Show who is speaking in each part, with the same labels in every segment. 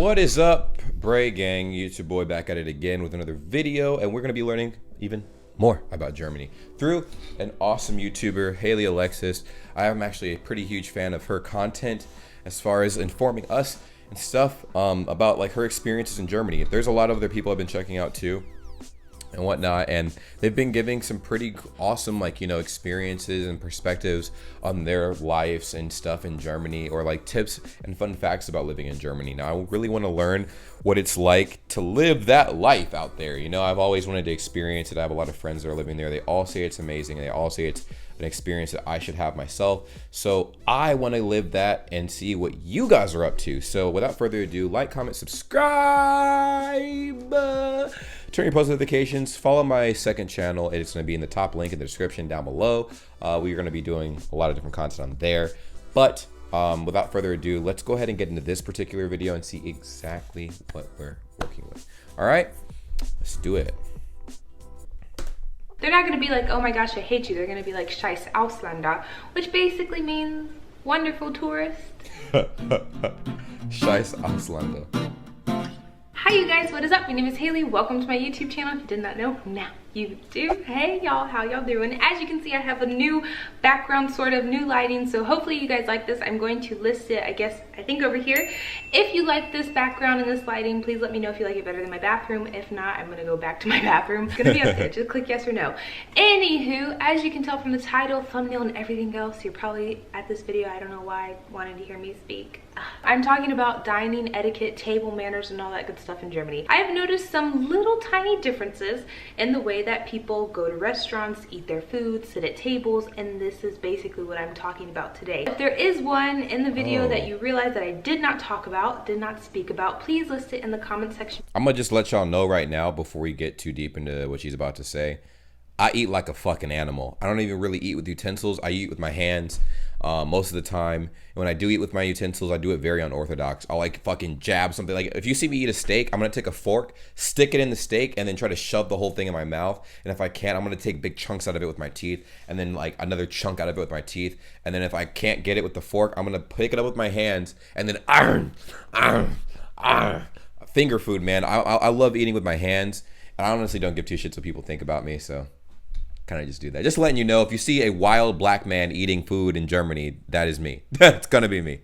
Speaker 1: What is up, Bray Gang? YouTube boy back at it again with another video, and we're going to be learning even more about Germany through an awesome YouTuber, Haley Alexis. I am actually a pretty huge fan of her content as far as informing us and stuff about like her experiences in Germany. There's a lot of other people I've been checking out too and whatnot, and they've been giving some pretty awesome, like, you know, experiences and perspectives on their lives and stuff in Germany, or like tips and fun facts about living in Germany. Now I really want to learn what it's like to live that life out there. You know, I've always wanted to experience it. I have a lot of friends that are living there. They all say it's amazing. They all say it's an experience that I should have myself. So I want to live that and see what you guys are up to. So without further ado, like, comment, subscribe, turn your post notifications, follow my second channel. It's going to be in the top link in the description down below. We're going to be doing a lot of different content on there. But without further ado, let's go ahead and get into this particular video and see exactly what we're working with. All right, let's do it.
Speaker 2: They're not going to be like, oh my gosh, I hate you. They're going to be like, scheiß Ausländer, which basically means wonderful tourist.
Speaker 1: Scheiß Ausländer.
Speaker 2: Hi you guys, what is up? My name is Haley. Welcome to my YouTube channel. If you did not know, now you do. Hey y'all, how y'all doing? As you can see, I have a new background, sort of new lighting, so hopefully you guys like this. I'm going to list it, I think over here. If you like this background and this lighting, please let me know if you like it better than my bathroom. If not, I'm gonna go back to my bathroom. It's gonna be up there. Just click yes or no. Anywho, as you can tell from the title, thumbnail, and everything else, you're probably at this video, I don't know why, wanting to hear me speak. I'm talking about dining etiquette, table manners, and all that good stuff in Germany. I have noticed some little tiny differences in the way that people go to restaurants, eat their food, sit at tables, and this is basically what I'm talking about today. If there is one in the video that you realize that I did not talk about, did not speak about, please list it in the comment section.
Speaker 1: I'm gonna just let y'all know right now before we get too deep into what she's about to say. I eat like a fucking animal. I don't even really eat with utensils. I eat with my hands most of the time. And when I do eat with my utensils, I do it very unorthodox. I'll like fucking jab something. Like if you see me eat a steak, I'm gonna take a fork, stick it in the steak, and then try to shove the whole thing in my mouth. And if I can't, I'm gonna take big chunks out of it with my teeth, and then like another chunk out of it with my teeth. And then if I can't get it with the fork, I'm gonna pick it up with my hands, and then finger food, man. I love eating with my hands. And I honestly don't give two shits what people think about me, so kind of just do that. Just letting you know, if you see a wild black man eating food in Germany, that is me. That's gonna be me.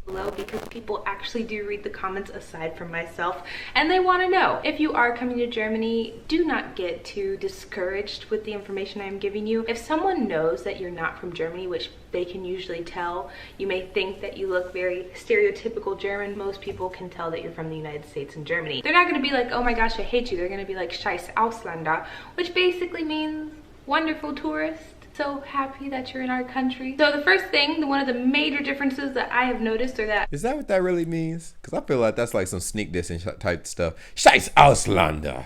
Speaker 2: Below, because people actually do read the comments aside from myself, and they want to know. If you are coming to Germany, do not get too discouraged with the information I'm giving you. If someone knows that you're not from Germany, which they can usually tell, you may think that you look very stereotypical German. Most people can tell that you're from the United States and Germany. They're not going to be like, oh my gosh, I hate you. They're going to be like, scheiß Ausländer, which basically means wonderful tourist. So happy that you're in our country. So the first thing, one of the major differences that I have noticed are that...
Speaker 1: Is that what that really means? Because I feel like that's like some sneak dissing type stuff. Scheiß Ausländer.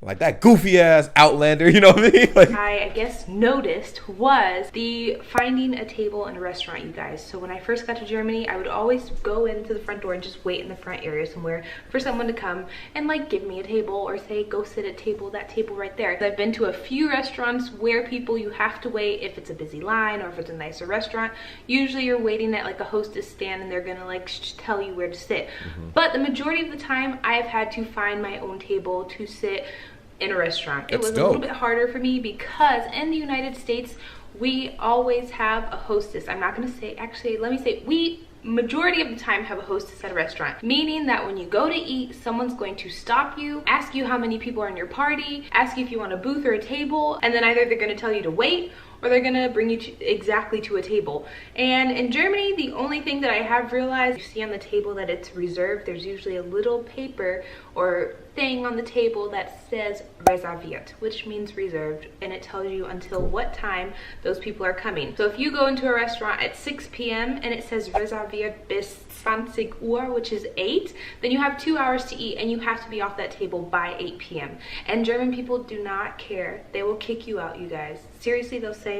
Speaker 1: Like that goofy ass Outlander, you know what I mean? Like,
Speaker 2: I guess noticed was the finding a table in a restaurant, you guys. So when I first got to Germany, I would always go into the front door and just wait in the front area somewhere for someone to come and like give me a table, or say go sit at table, that table right there. I've been to a few restaurants where you have to wait if it's a busy line or if it's a nicer restaurant. Usually you're waiting at like a hostess stand and they're gonna like tell you where to sit. But the majority of the time I have had to find my own table to sit in a restaurant. It was a little bit harder for me because in the United States we always have a hostess. I'm not gonna say, actually let me say, we majority of the time have a hostess at a restaurant, meaning that when you go to eat, someone's going to stop you, ask you how many people are in your party, ask you if you want a booth or a table, and then either they're going to tell you to wait or they're gonna bring you exactly to a table. And in Germany, the only thing that I have realized, you see on the table that it's reserved, there's usually a little paper or thing on the table that says reserviert, which means reserved, and it tells you until what time those people are coming. So if you go into a restaurant at 6 p.m. and it says reserviert bis 20 Uhr, which is 8, then you have 2 hours to eat and you have to be off that table by 8 p.m. And German people do not care. They will kick you out, you guys. Seriously, they'll say,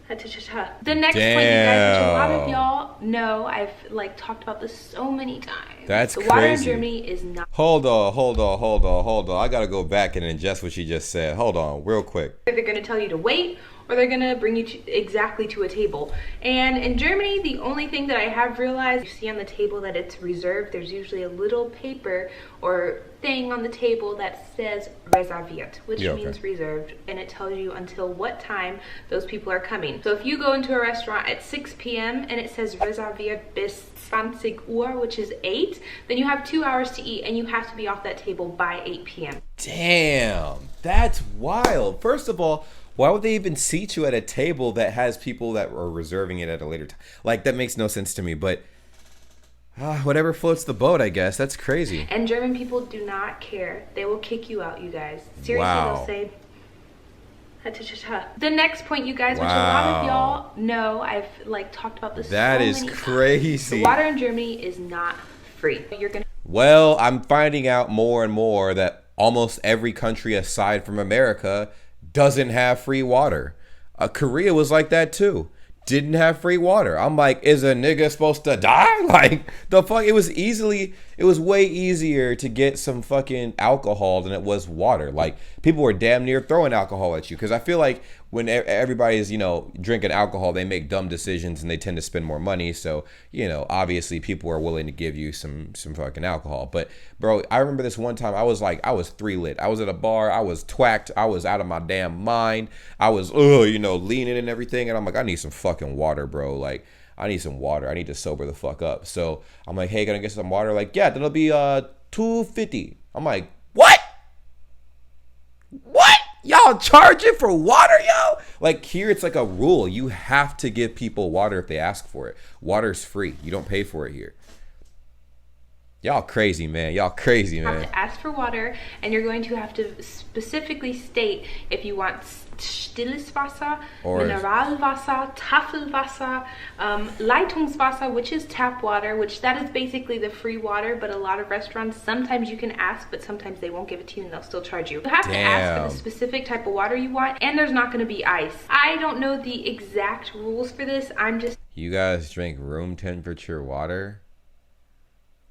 Speaker 2: the next point, you guys, which a lot of y'all know, I've like talked about this so many times,
Speaker 1: That's
Speaker 2: the water in
Speaker 1: crazy.
Speaker 2: Germany is not.
Speaker 1: Hold on. I gotta go back and ingest what she just said. Hold on, real quick.
Speaker 2: They're going to tell you to wait, or they're going to bring you exactly to a table. And in Germany, the only thing that I have realized, you see on the table that it's reserved, there's usually a little paper or thing on the table that says reserviert, which means reserved, and it tells you until what time those people are coming. So if you go into a restaurant at 6 p.m. and it says reserviert bis 20 Uhr, which is 8, then you have 2 hours to eat and you have to be off that table by 8 p.m.
Speaker 1: Damn, that's wild. First of all, why would they even seat you at a table that has people that are reserving it at a later time? Like, that makes no sense to me, but whatever floats the boat, I guess. That's crazy.
Speaker 2: And German people do not care. They will kick you out, you guys. Seriously,
Speaker 1: Wow.
Speaker 2: they'll say, the next point, you guys, which a lot of y'all know, I've like talked about this
Speaker 1: That
Speaker 2: so
Speaker 1: is
Speaker 2: many
Speaker 1: crazy.
Speaker 2: The water in Germany is not free. You're gonna.
Speaker 1: Well, I'm finding out more and more that almost every country aside from America doesn't have free water. Korea was like that too. Didn't have free water. I'm like, is a nigga supposed to die? Like, the fuck? It was way easier to get some fucking alcohol than it was water. Like, people were damn near throwing alcohol at you. Because I feel like when everybody's, drinking alcohol, they make dumb decisions and they tend to spend more money. So, obviously people are willing to give you some fucking alcohol. But, bro, I remember this one time I was 3 lit. I was at a bar. I was twacked. I was out of my damn mind. I was, leaning and everything. And I'm like, I need some fucking water, bro. Like, I need some water. I need to sober the fuck up. So I'm like, hey, gonna get some water? Like, yeah, that'll be $2.50. I'm like, what? What? Y'all charging for water, yo? Like, here it's like a rule. You have to give people water if they ask for it. Water's free. You don't pay for it here. Y'all crazy, man. Y'all crazy, man.
Speaker 2: You have to ask for water, and you're going to have to specifically state if you want stilles Wasser, Mineralwasser, Tafelwasser, Leitungswasser, which is tap water, which that is basically the free water, but a lot of restaurants, sometimes you can ask, but sometimes they won't give it to you and they'll still charge you. You have to ask for the specific type of water you want, and there's not going to be ice. I don't know the exact rules for this.
Speaker 1: You guys drink room temperature water?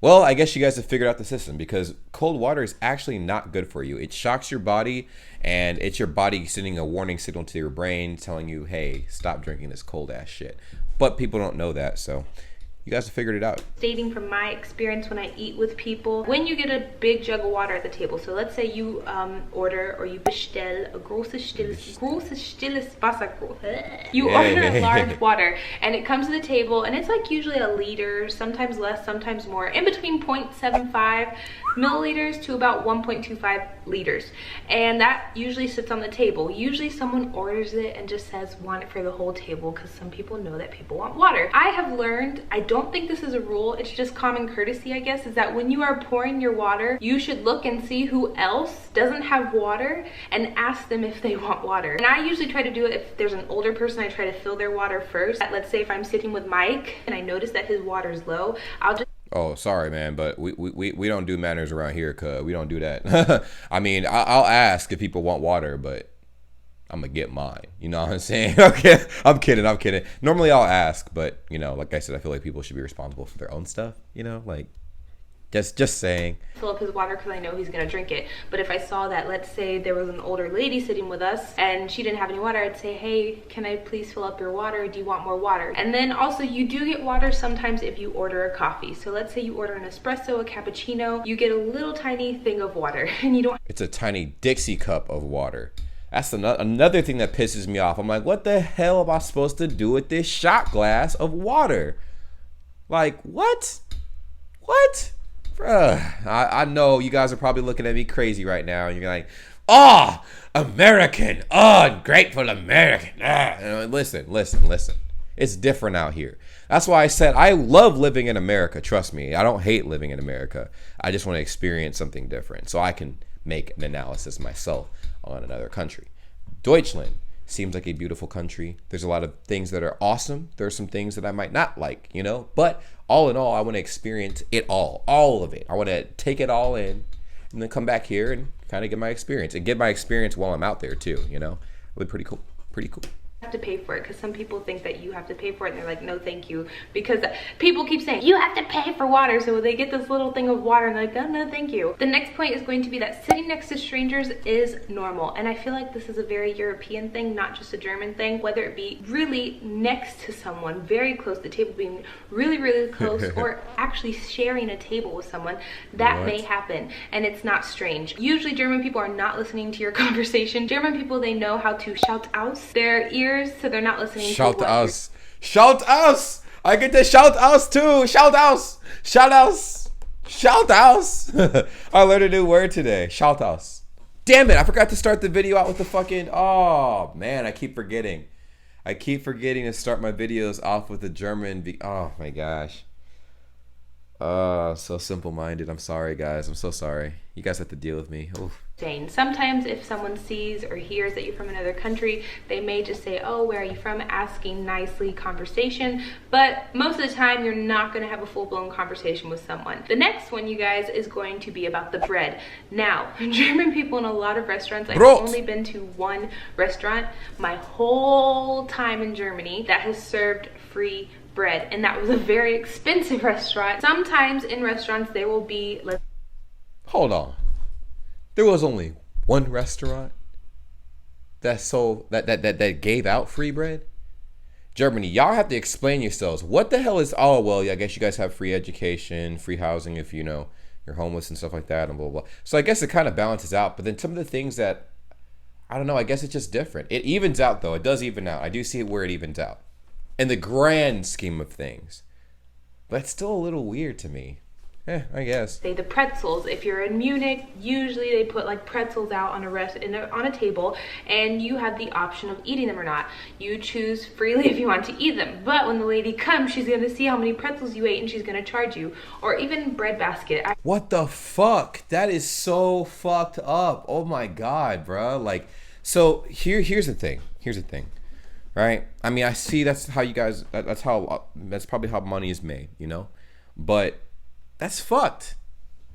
Speaker 1: Well, I guess you guys have figured out the system, because cold water is actually not good for you. It shocks your body, and it's your body sending a warning signal to your brain telling you, hey, stop drinking this cold ass shit. But people don't know that, so you guys have figured it out.
Speaker 2: Stating from my experience when I eat with people, when you get a big jug of water at the table, so let's say you order, or you bestell a großes stilles Wasser. You order a large water, and it comes to the table, and it's like usually a liter, sometimes less, sometimes more, in between 0.75 milliliters to about 1.25 liters, and that usually sits on the table. Usually someone orders it and just says want it for the whole table, because some people know that people want water. I have learned, I don't think this is a rule, it's just common courtesy, I guess, is that when you are pouring your water, you should look and see who else doesn't have water and ask them if they want water. And I usually try to do it if there's an older person, I try to fill their water first. Let's say if I'm sitting with Mike and I notice that his water is low, I'll just...
Speaker 1: Oh, sorry, man, but we don't do manners around here, cuz we don't do that. I mean, I'll ask if people want water, but I'm gonna get mine. You know what I'm saying? Okay, I'm kidding. Normally I'll ask, but, like I said, I feel like people should be responsible for their own stuff, like... Just saying.
Speaker 2: Fill up his water because I know he's gonna drink it. But if I saw that, let's say there was an older lady sitting with us and she didn't have any water, I'd say, hey, can I please fill up your water? Do you want more water? And then also, you do get water sometimes if you order a coffee. So let's say you order an espresso, a cappuccino, you get a little tiny thing of water, and you don't...
Speaker 1: It's a tiny Dixie cup of water. That's another thing that pisses me off. I'm like, what the hell am I supposed to do with this shot glass of water? Like, what? What? Bruh, I know you guys are probably looking at me crazy right now, and you're like, oh, American, oh, ungrateful American. Listen. It's different out here. That's why I said I love living in America. Trust me, I don't hate living in America. I just want to experience something different so I can make an analysis myself on another country. Deutschland seems like a beautiful country. There's a lot of things that are awesome. There are some things that I might not like, but all in all, I want to experience it all of it. I want to take it all in and then come back here and kind of get my experience while I'm out there too, Really pretty cool.
Speaker 2: have to pay for it, because some people think that you have to pay for it and they're like, no thank you, because people keep saying you have to pay for water, so they get this little thing of water and they're like, oh, no thank you. The next point is going to be that sitting next to strangers is normal, and I feel like this is a very European thing, not just a German thing. Whether it be really next to someone, very close, the table being really close, or actually sharing a table with someone, that may happen, and it's not strange. Usually German people are not listening to your conversation. German people, they know how to shout aus their ears, so they're not listening
Speaker 1: shout
Speaker 2: to
Speaker 1: aus. Shout aus! I get to shout aus too! Shout aus! Shout aus! Shout aus! I learned a new word today. Shout aus. Damn it, I forgot to start the video out with the fucking... Oh, man, I keep forgetting. I keep forgetting to start my videos off with the German... Oh, my gosh. So simple-minded. I'm sorry, guys. I'm so sorry. You guys have to deal with me. Oof.
Speaker 2: Sometimes if someone sees or hears that you're from another country, they may just say, oh, where are you from? Asking nicely, conversation. But most of the time, you're not going to have a full-blown conversation with someone. The next one, you guys, is going to be about the bread. Now, German people in a lot of restaurants, I've only been to one restaurant my whole time in Germany that has served free bread, and that was a very expensive restaurant. Sometimes in restaurants, there will be...
Speaker 1: Hold on. There was only one restaurant that gave out free bread? Germany, y'all have to explain yourselves. What the hell is... Oh, well, I guess you guys have free education, free housing if, you know, you're homeless and stuff like that, and blah, blah, blah. So I guess it kind of balances out. But then some of the things that... I don't know, I guess it's just different. It evens out, though. It does even out. I do see where it evens out in the grand scheme of things. But it's still a little weird to me. I guess. Say
Speaker 2: the pretzels. If you're in Munich, usually they put like pretzels out on a table, and you have the option of eating them or not. You choose freely if you want to eat them. But when the lady comes, she's gonna see how many pretzels you ate and she's gonna charge you. Or even bread basket.
Speaker 1: What the fuck? That is so fucked up. Oh my god, bruh. Like, so here's the thing. Here's the thing. Right? I mean, I see that's how you guys, that's probably how money is made, you know? But that's fucked.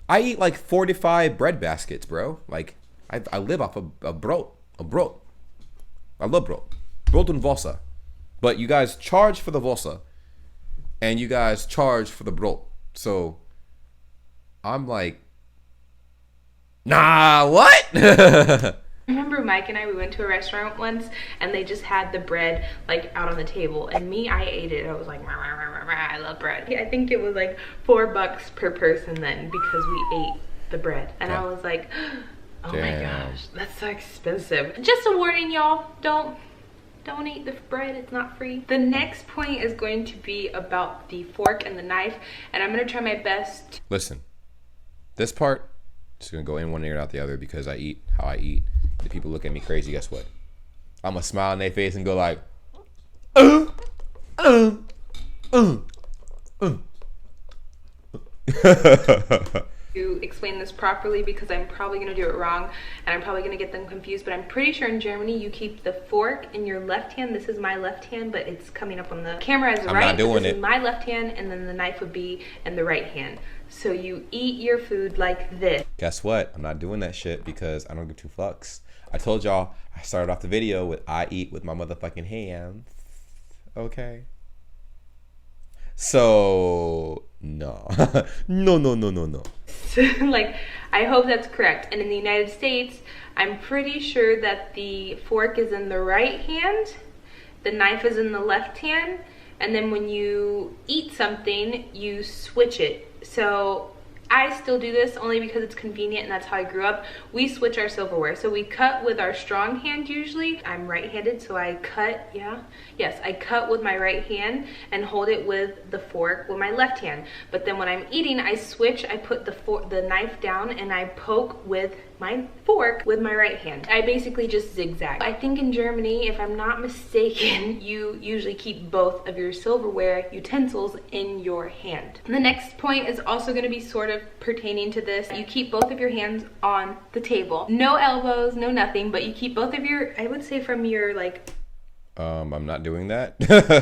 Speaker 1: I eat like 45 bread baskets, bro. Like, I live off of brot. I love brot. Brot and Wasser. But you guys charge for the Wasser, and you guys charge for the brot. So, I'm like, nah, what?
Speaker 2: I remember Mike and we went to a restaurant once, and they just had the bread like out on the table, and I ate it. I was like, rah, rah, rah, rah, rah, I love bread. I think it was like $4 per person then, because we ate the bread, and I was like, oh my gosh, that's so expensive. Just a warning, y'all, don't eat the bread, it's not free. The next point is going to be about the fork and the knife, and I'm gonna try my best.
Speaker 1: Listen, this part is gonna go in one ear and out the other, because I eat how I eat. If people look at me crazy, guess what? I'm gonna smile in their face and go like,
Speaker 2: to explain this properly, because I'm probably going to do it wrong and I'm probably going to get them confused, but I'm pretty sure in Germany you keep the fork in your left hand. This is my left hand, but it's coming up on the camera as right.
Speaker 1: I'm not doing it.
Speaker 2: This is my left hand, and then the knife would be in the right hand. So you eat your food like this.
Speaker 1: Guess what? I'm not doing that shit because I don't give two fucks. I told y'all I started off the video with I eat with my motherfucking hands. Okay? So, no. No.
Speaker 2: Like, I hope that's correct. And in the United States, I'm pretty sure that the fork is in the right hand, the knife is in the left hand, and then when you eat something, you switch it. So I still do this only because it's convenient and that's how I grew up. We switch our silverware. So we cut with our strong hand usually. I'm right-handed, so I cut, I cut with my right hand and hold it with the fork with my left hand. But then when I'm eating, I switch. I put the knife down and I poke with my fork with my right hand. I basically just zigzag. I think in Germany, if I'm not mistaken, you usually keep both of your silverware utensils in your hand. The next point is also going to be sort of pertaining to this. You keep both of your hands on the table. No elbows, no nothing, but you keep both of your, I would say from your like
Speaker 1: I'm not doing that.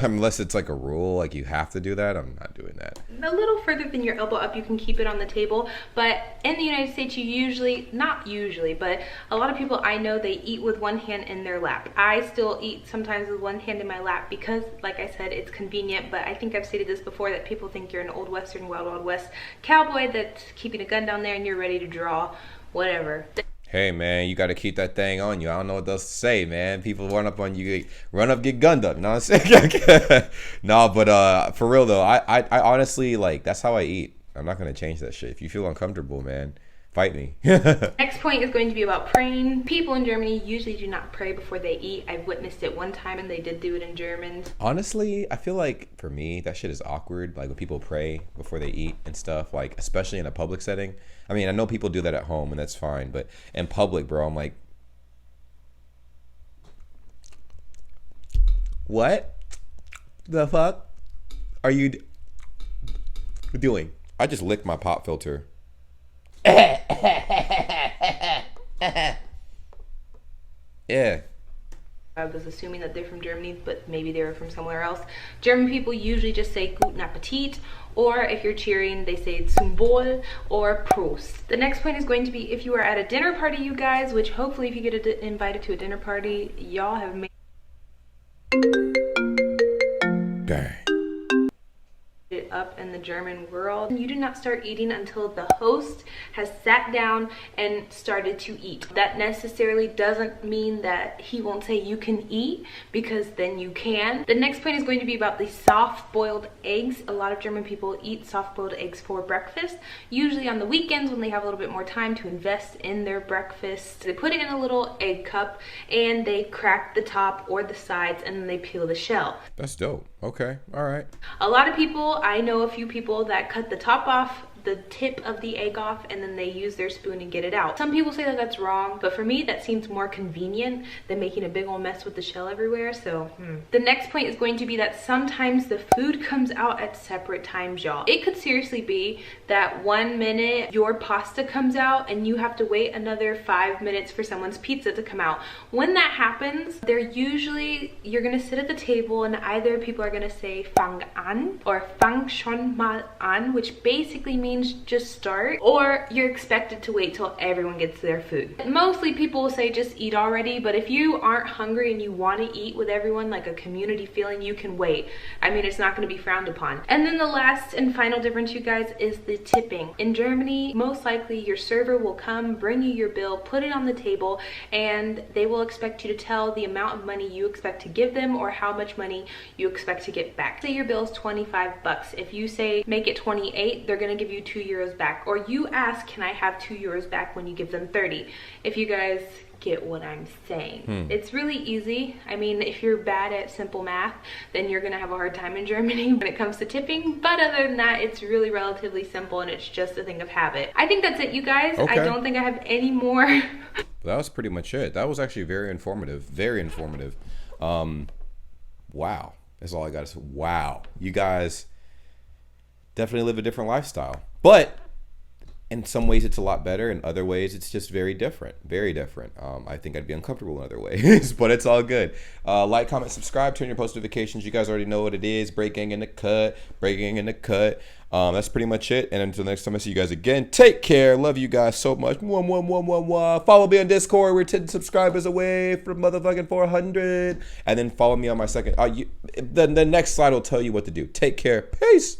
Speaker 1: Unless it's like a rule, like you have to do that. I'm not doing that.
Speaker 2: A little further than your elbow up, you can keep it on the table. But in the United States, you usually, not usually, but a lot of people I know, they eat with one hand in their lap. I still eat sometimes with one hand in my lap because, like I said, it's convenient. But I think I've stated this before, that people think you're an old Western, Wild Wild West cowboy that's keeping a gun down there and you're ready to draw, whatever.
Speaker 1: Hey man, you got to keep that thing on you. I don't know what else to say, man. People run up on you, run up, get gunned up. You know what I'm saying? No, but for real though, I honestly, like, that's how I eat. I'm not gonna change that shit. If you feel uncomfortable, man, fight me.
Speaker 2: Next point is going to be about praying. People in Germany usually do not pray before they eat. I've witnessed it one time and they did do it in German.
Speaker 1: Honestly, I feel like for me, that shit is awkward. Like when people pray before they eat and stuff, like especially in a public setting. I mean, I know people do that at home and that's fine, but in public, bro, I'm like, what the fuck are you doing? I just licked my pop filter. Yeah.
Speaker 2: I was assuming that they're from Germany, but maybe they were from somewhere else. German people usually just say Guten Appetit, or if you're cheering, they say Zum Wohl or Prost. The next point is going to be if you are at a dinner party, you guys, which hopefully if you get invited to a dinner party, y'all have made
Speaker 1: Dang.
Speaker 2: it up in the German world. You do not start eating until the host has sat down and started to eat. That necessarily doesn't mean that he won't say you can eat, because then you can. The next point is going to be about the soft-boiled eggs. A lot of German people eat soft-boiled eggs for breakfast, usually on the weekends when they have a little bit more time to invest in their breakfast. They put it in a little egg cup and they crack the top or the sides and then they peel the shell.
Speaker 1: That's dope. Okay, all right.
Speaker 2: A lot of people, I know a few people that cut the top off, the tip of the egg off, and then they use their spoon and get it out. Some people say that that's wrong, but for me that seems more convenient than making a big old mess with the shell everywhere. So the next point is going to be that sometimes the food comes out at separate times, y'all. It could seriously be that 1 minute your pasta comes out and you have to wait another 5 minutes for someone's pizza to come out. When that happens, you're gonna sit at the table and either people are gonna say fang an or fang schon mal an, which basically means just start, or you're expected to wait till everyone gets their food. Mostly people will say just eat already, but if you aren't hungry and you want to eat with everyone, like a community feeling, you can wait. I mean, it's not going to be frowned upon. And then the last and final difference, you guys, is the tipping. In Germany, most likely your server will come, bring you your bill, put it on the table, and they will expect you to tell the amount of money you expect to give them or how much money you expect to get back. Say your bill is 25 bucks. If you say make it 28, they're going to give you €2 back, or you ask, can I have €2 back, when you give them 30. If you guys get what I'm saying. It's really easy. I mean, if you're bad at simple math, then you're gonna have a hard time in Germany when it comes to tipping, but other than that, it's really relatively simple and it's just a thing of habit. I think that's it, you guys.
Speaker 1: Okay.
Speaker 2: I don't think I have any more.
Speaker 1: That was pretty much it. That was actually very informative. Very informative. Wow. That's all I gotta say. Wow. You guys definitely live a different lifestyle. But in some ways it's a lot better. In other ways it's just very different. Very different. I think I'd be uncomfortable in other ways, but it's all good. Like, comment, subscribe, turn your post notifications. You guys already know what it is. BRAYGANG in the cut. BRAYGANG in the cut. That's pretty much it. And until next time I see you guys again, take care. Love you guys so much. Follow me on Discord. We're 10 subscribers away from motherfucking 400. And then follow me on my second. The next slide will tell you what to do. Take care. Peace.